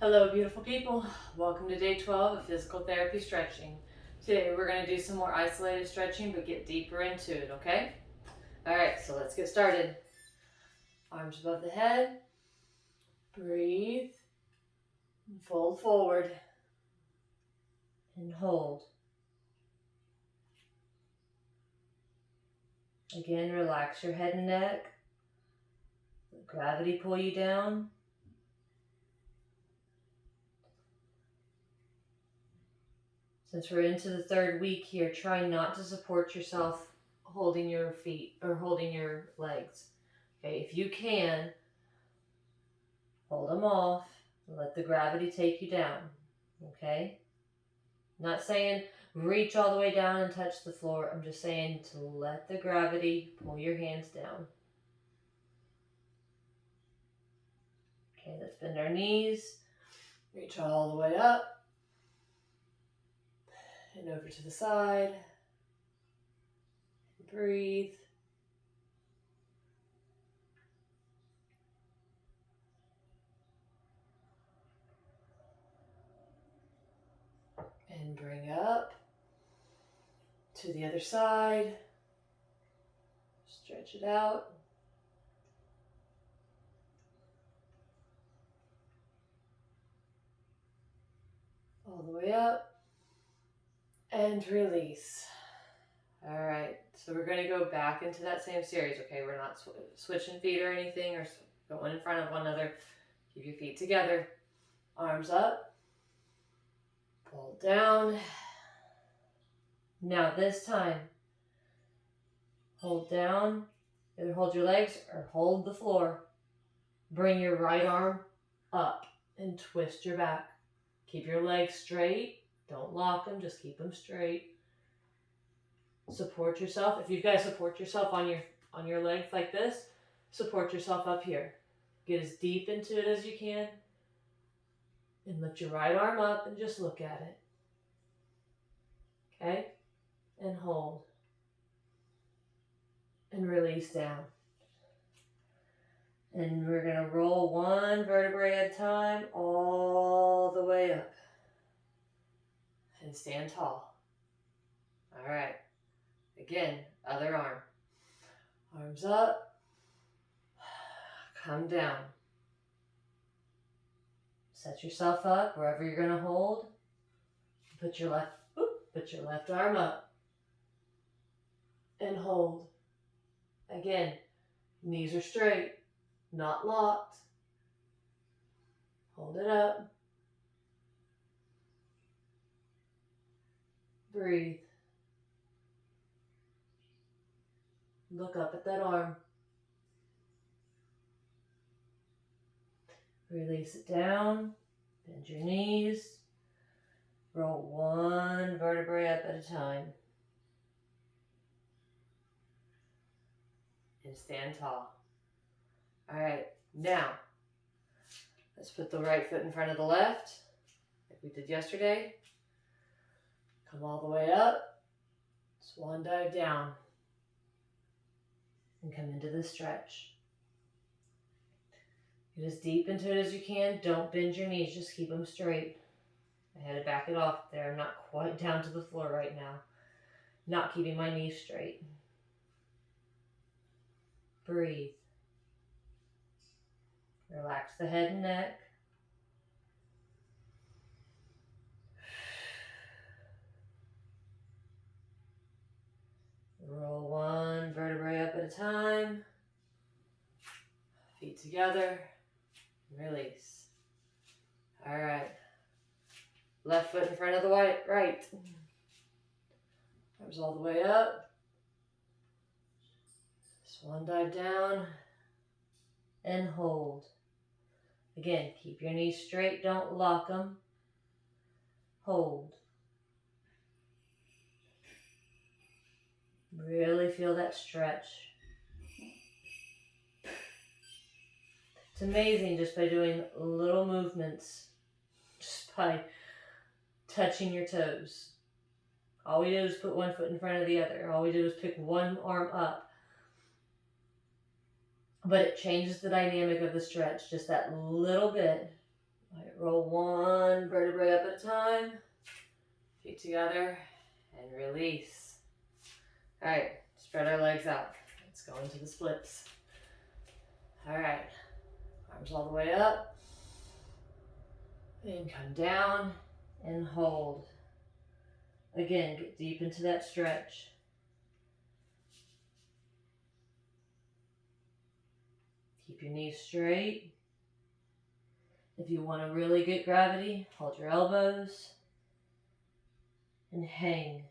Hello, beautiful people. Welcome to day 12 of physical therapy stretching. Today we're going to do some more isolated stretching, but get deeper into it, okay? All right, so let's get started. Arms above the head. Breathe. Fold forward. And hold. Again, relax your head and neck. Let gravity pull you down. Since we're into the third week here, try not to support yourself holding your feet or holding your legs. Okay, if you can, hold them off. Let the gravity take you down. Okay? Not saying reach all the way down and touch the floor. I'm just saying to let the gravity pull your hands down. Okay, let's bend our knees. Reach all the way up. And over to the side. Breathe. And bring up to the other side. Stretch it out. All the way up. And release. All right, so we're going to go back into that same series. Okay, we're not switching feet or anything or going in front of one another. Keep your feet together. Arms up. Pull down. Now this time, hold down. Either hold your legs or hold the floor. Bring your right arm up and twist your back. Keep your legs straight. Don't lock them, just keep them straight. Support yourself. If you've got to support yourself on your legs like this, support yourself up here. Get as deep into it as you can. And lift your right arm up and just look at it. Okay? And hold. And release down. And we're going to roll one vertebrae at a time all the way up. And stand tall. All right. Again, other arm. Arms up. Come down. Set yourself up wherever you're going to hold. Put your left arm up. And hold. Again, knees are straight, not locked. Hold it up. Breathe. Look up at that arm. Release it down. Bend your knees. Roll one vertebrae up at a time. And stand tall. All right, now let's put the right foot in front of the left, like we did yesterday. Come all the way up. Swan dive down. And come into the stretch. Get as deep into it as you can. Don't bend your knees, just keep them straight. I had to back it off there. I'm not quite down to the floor right now. Not keeping my knees straight. Breathe. Relax the head and neck. Roll one vertebrae up at a time. Feet together. Release. All right. Left foot in front of the right. Arms all the way up. Swan dive down. And hold. Again, keep your knees straight. Don't lock them. Hold. Really feel that stretch. It's amazing just by doing little movements, just by touching your toes. All we do is put one foot in front of the other. All we do is pick one arm up. But it changes the dynamic of the stretch just that little bit. All right, roll one vertebrae up at a time. Feet together and release. All right, spread our legs out. Let's go into the splits. All right, arms all the way up. And come down and hold. Again, get deep into that stretch. Keep your knees straight. If you want to really get gravity, hold your elbows and hang.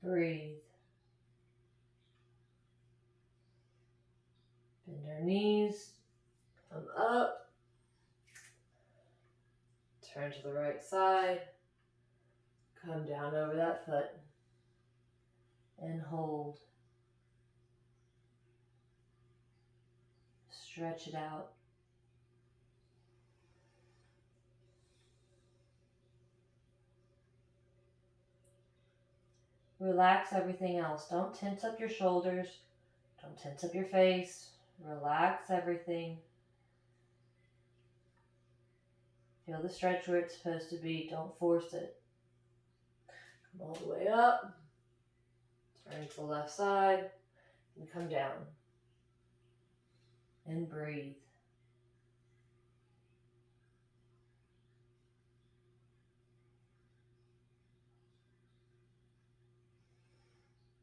Breathe. Bend our knees. Come up. Turn to the right side. Come down over that foot. And hold. Stretch it out. Relax everything else. Don't tense up your shoulders. Don't tense up your face. Relax everything. Feel the stretch where it's supposed to be. Don't force it. Come all the way up. Turn to the left side. And come down. And breathe.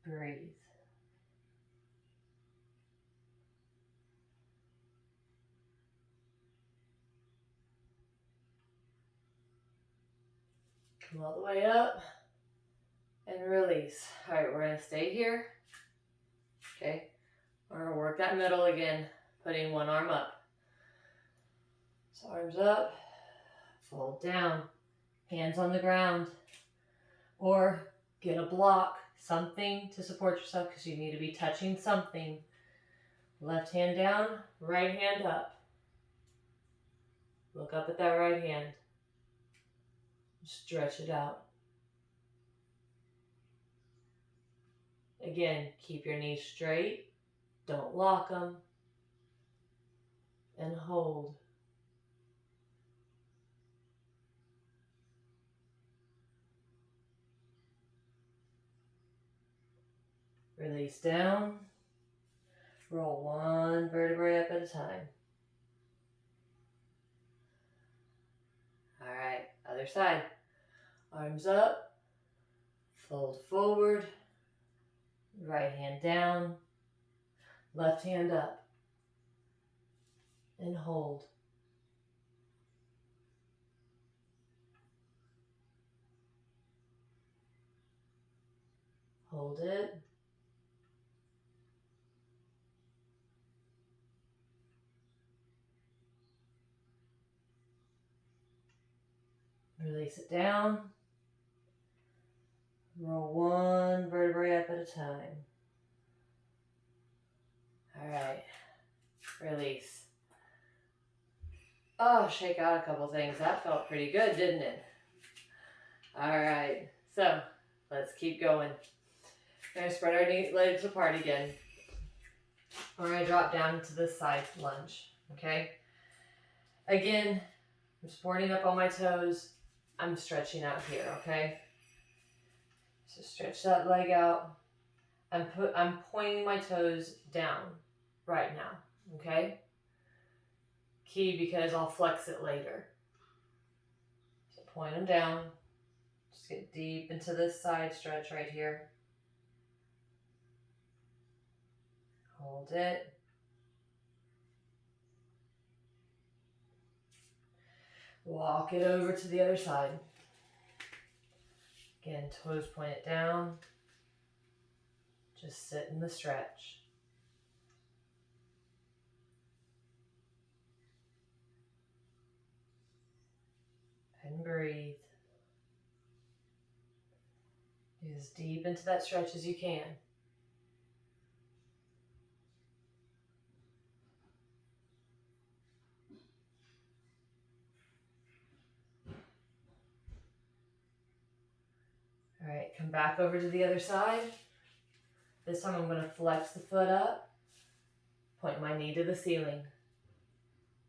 Breathe. Come all the way up and release. All right, we're going to stay here. Okay, we're going to work that middle again, putting one arm up. So arms up, fold down, hands on the ground, or get a block, something to support yourself because you need to be touching something. Left hand down, right hand up. Look up at that right hand. Stretch it out. Again, keep your knees straight. Don't lock them. And hold. Release down. Roll one vertebrae up at a time. All right, other side. Arms up. Fold forward. Right hand down. Left hand up. And hold. Hold it. Release it down. Roll one vertebrae up at a time. All right. Release. Oh, shake out a couple things. That felt pretty good, didn't it? All right. So let's keep going. We're going to spread our legs apart again. We're going to drop down to this side lunge. Okay? Again, I'm supporting up on my toes. I'm stretching out here, okay? So stretch that leg out. I'm pointing my toes down right now, okay? Key because I'll flex it later. So point them down. Just get deep into this side stretch right here. Hold it. Walk it over to the other side. Again, toes pointed down. Just sit in the stretch. And breathe. Get as deep into that stretch as you can. All right, come back over to the other side. This time I'm going to flex the foot up, point my knee to the ceiling.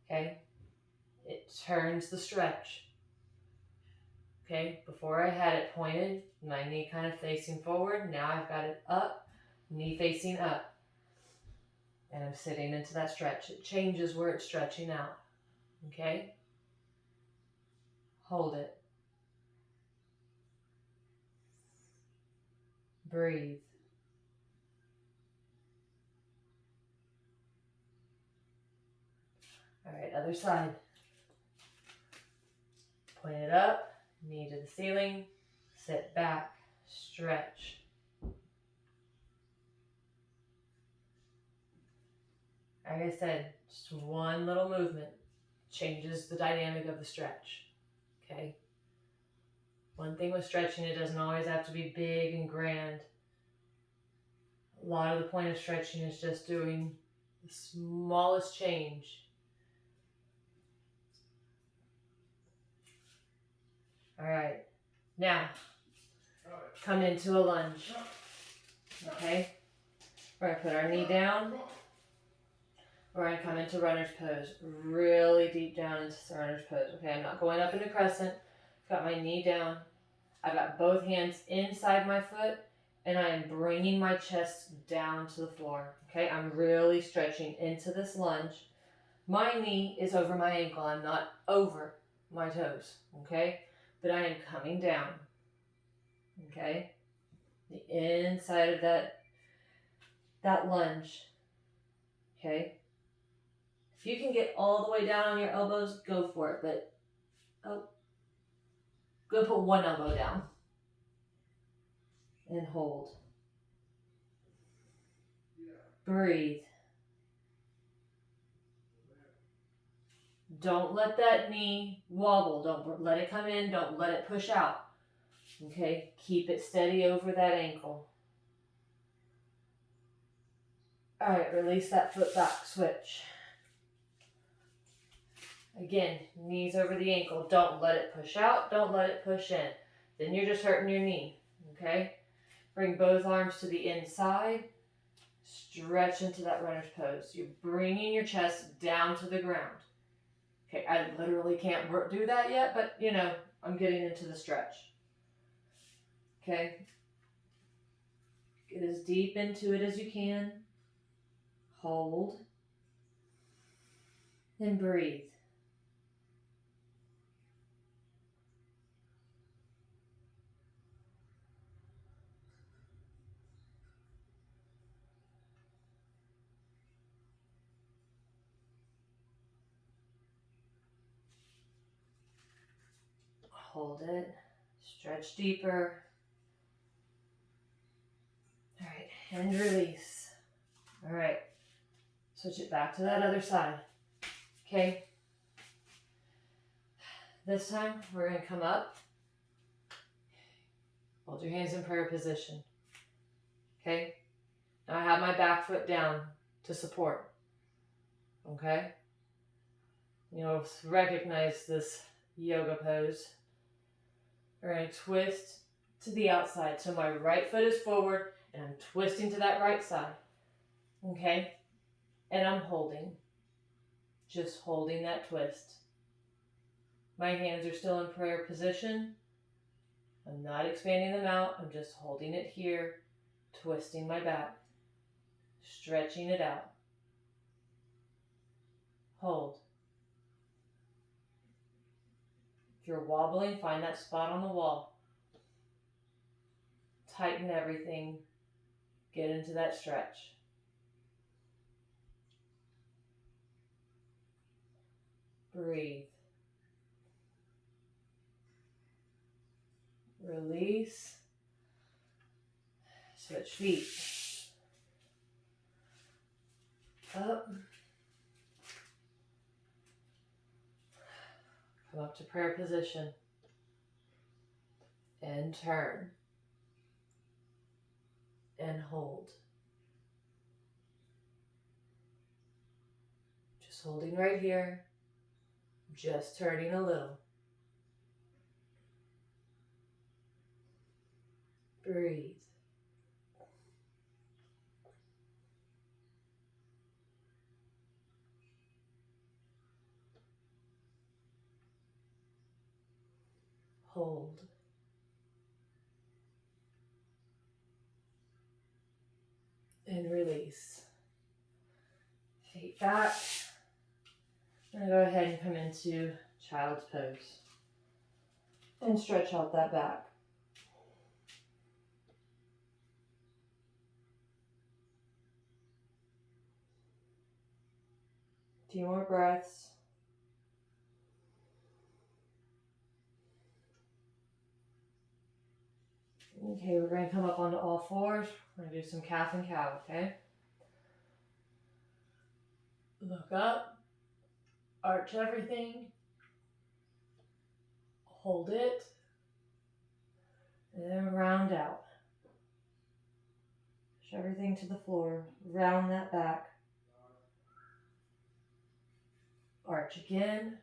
Okay? It turns the stretch. Okay? Before I had it pointed, my knee kind of facing forward. Now I've got it up, knee facing up. And I'm sitting into that stretch. It changes where it's stretching out. Okay? Hold it. Breathe. All right, other side. Point it up, knee to the ceiling, sit back, stretch. Like I said, just one little movement changes the dynamic of the stretch. Okay? One thing with stretching, it doesn't always have to be big and grand. A lot of the point of stretching is just doing the smallest change. All right, now come into a lunge. Okay, we're gonna put our knee down. We're gonna come into runner's pose, really deep down into runner's pose. Okay, I'm not going up into crescent. I've got my knee down. I've got both hands inside my foot, and I am bringing my chest down to the floor. Okay, I'm really stretching into this lunge. My knee is over my ankle. I'm not over my toes. Okay, but I am coming down. Okay, the inside of that lunge. Okay, if you can get all the way down on your elbows, go for it. But go put one elbow down and hold. Breathe. Don't let that knee wobble. Don't let it come in. Don't let it push out. Okay, keep it steady over that ankle. All right, release that foot back, switch. Again, knees over the ankle. Don't let it push out. Don't let it push in. Then you're just hurting your knee, okay? Bring both arms to the inside. Stretch into that runner's pose. You're bringing your chest down to the ground. Okay, I literally can't do that yet, but you know, I'm getting into the stretch. Okay? Get as deep into it as you can. Hold. And breathe. Hold it. Stretch deeper. All right, and release. All right, switch it back to that other side. Okay. This time, we're going to come up. Hold your hands in prayer position. Okay. Now I have my back foot down to support. Okay. You'll recognize this yoga pose. We're going to twist to the outside. So my right foot is forward and I'm twisting to that right side. Okay. And I'm holding. Just holding that twist. My hands are still in prayer position. I'm not expanding them out. I'm just holding it here, twisting my back, stretching it out. Hold. If you're wobbling, find that spot on the wall. Tighten everything. Get into that stretch. Breathe. Release. Switch feet. Up. Come up to prayer position. And turn. And hold. Just holding right here. Just turning a little. Breathe. hold, and release. Feet back. I'm going to go ahead and come into child's pose and stretch out that back. A few more breaths. Okay, we're going to come up onto all fours. We're going to do some calf and cow, okay? Look up, arch everything, hold it, and then round out. Push everything to the floor, round that back. Arch again,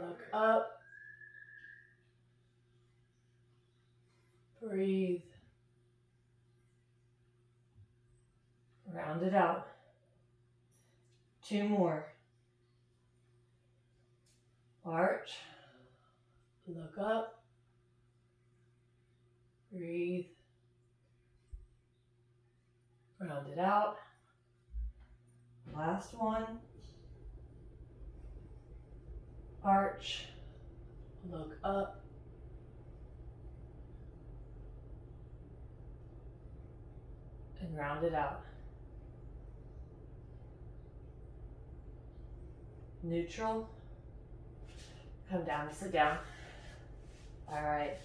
look up, breathe, round it out. 2 more. Arch, look up, breathe, round it out. Last one. Arch, look up, and round it out. Neutral. Come down, sit down. All right.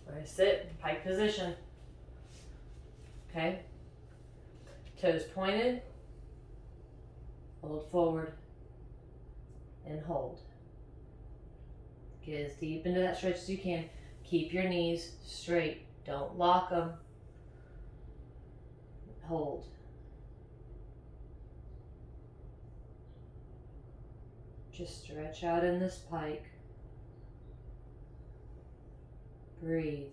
We're going to sit in pike position. Okay. Toes pointed. Hold forward. And hold. Get as deep into that stretch as you can. Keep your knees straight. Don't lock them. Hold. Just stretch out in this pike. Breathe.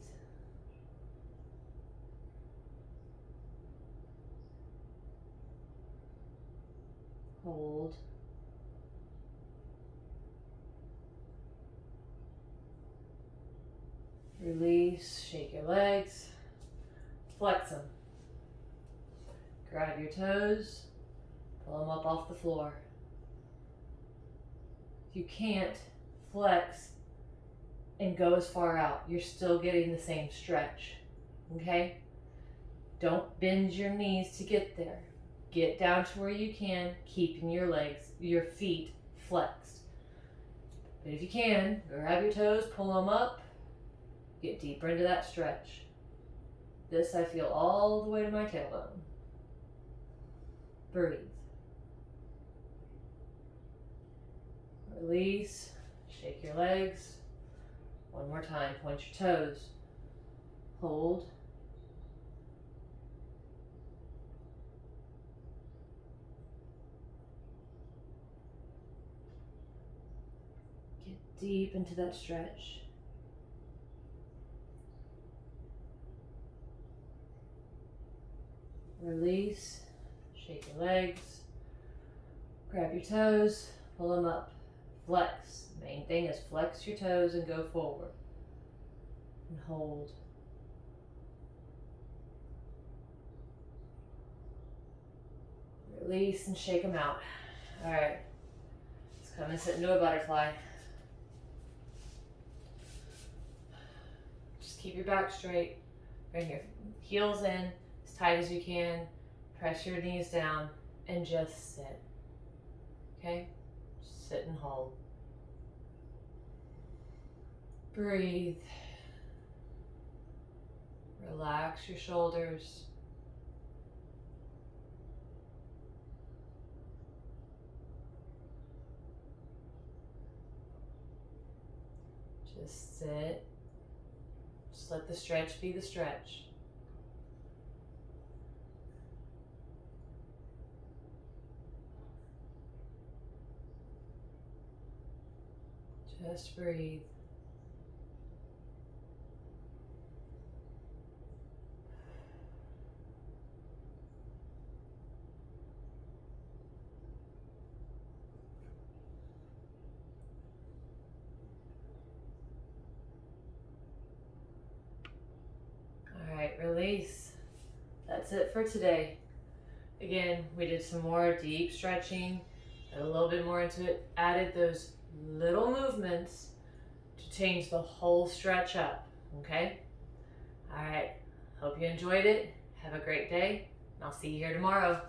Hold. Release. Shake your legs. Flex them. Grab your toes. Pull them up off the floor. If you can't flex and go as far out, you're still getting the same stretch. Okay? Don't bend your knees to get there. Get down to where you can, keeping your legs, your feet flexed. But if you can, grab your toes, pull them up, get deeper into that stretch. This I feel all the way to my tailbone. Breathe. Release. Shake your legs. One more time. Point your toes. Hold. Get deep into that stretch. Release. Shake your legs. Grab your toes. Pull them up. Flex. Main thing is flex your toes and go forward. And hold. Release and shake them out. All right. Let's come and sit into a butterfly. Just keep your back straight. Bring your heels in as tight as you can. Press your knees down and just sit. Okay? Sit and hold. Breathe. Relax your shoulders. Just sit. Just let the stretch be the stretch. Just breathe. release. That's it for today. Again, we did some more deep stretching, got a little bit more into it, added those little movements to change the whole stretch up, okay? All right, hope you enjoyed it. Have a great day, and I'll see you here tomorrow.